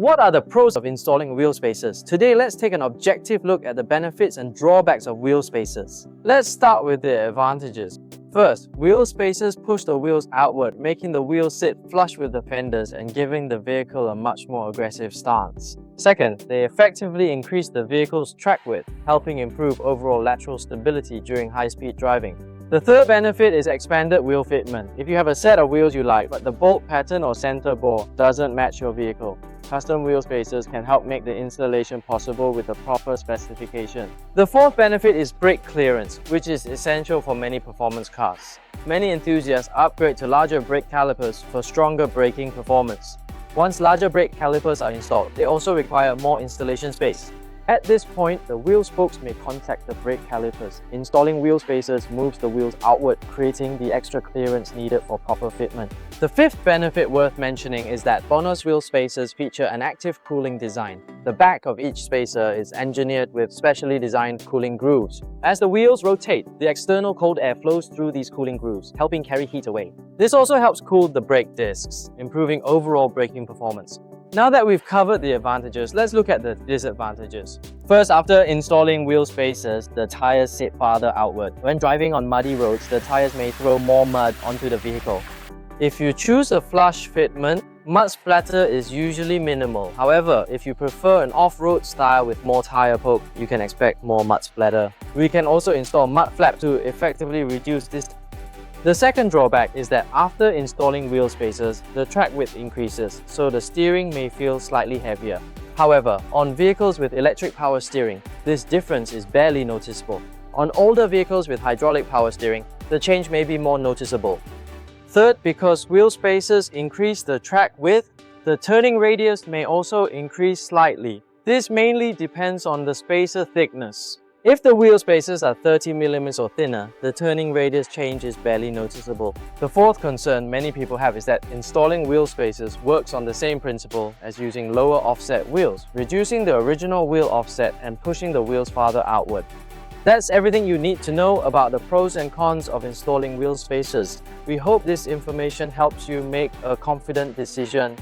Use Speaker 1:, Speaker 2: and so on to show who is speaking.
Speaker 1: What are the pros of installing wheel spacers? Today, let's take an objective look at the benefits and drawbacks of wheel spacers. Let's start with the advantages. First, wheel spacers push the wheels outward, making the wheels sit flush with the fenders and giving the vehicle a much more aggressive stance. Second, they effectively increase the vehicle's track width, helping improve overall lateral stability during high-speed driving. The third benefit is expanded wheel fitment. If you have a set of wheels you like, but the bolt pattern or center bore doesn't match your vehicle, custom wheel spacers can help make the installation possible with the proper specification. The fourth benefit is brake clearance, which is essential for many performance cars. Many enthusiasts upgrade to larger brake calipers for stronger braking performance. Once larger brake calipers are installed, they also require more installation space. At this point, the wheel spokes may contact the brake calipers. Installing wheel spacers moves the wheels outward, creating the extra clearance needed for proper fitment. The fifth benefit worth mentioning is that BONOSS wheel spacers feature an active cooling design. The back of each spacer is engineered with specially designed cooling grooves. As the wheels rotate, the external cold air flows through these cooling grooves, helping carry heat away. This also helps cool the brake discs, improving overall braking performance. Now that we've covered the advantages, let's look at the disadvantages. First, after installing wheel spacers, the tires sit farther outward. When driving on muddy roads, the tires may throw more mud onto the vehicle. If you choose a flush fitment, mud splatter is usually minimal. However, if you prefer an off-road style with more tire poke, you can expect more mud splatter. We can also install mud flap to effectively reduce this. The second drawback is that after installing wheel spacers, the track width increases, so the steering may feel slightly heavier. However, on vehicles with electric power steering, this difference is barely noticeable. On older vehicles with hydraulic power steering, the change may be more noticeable. Third, because wheel spacers increase the track width, the turning radius may also increase slightly. This mainly depends on the spacer thickness. If the wheel spacers are 30 mm or thinner, the turning radius change is barely noticeable. The fourth concern many people have is that installing wheel spacers works on the same principle as using lower offset wheels, reducing the original wheel offset and pushing the wheels farther outward. That's everything you need to know about the pros and cons of installing wheel spacers. We hope this information helps you make a confident decision.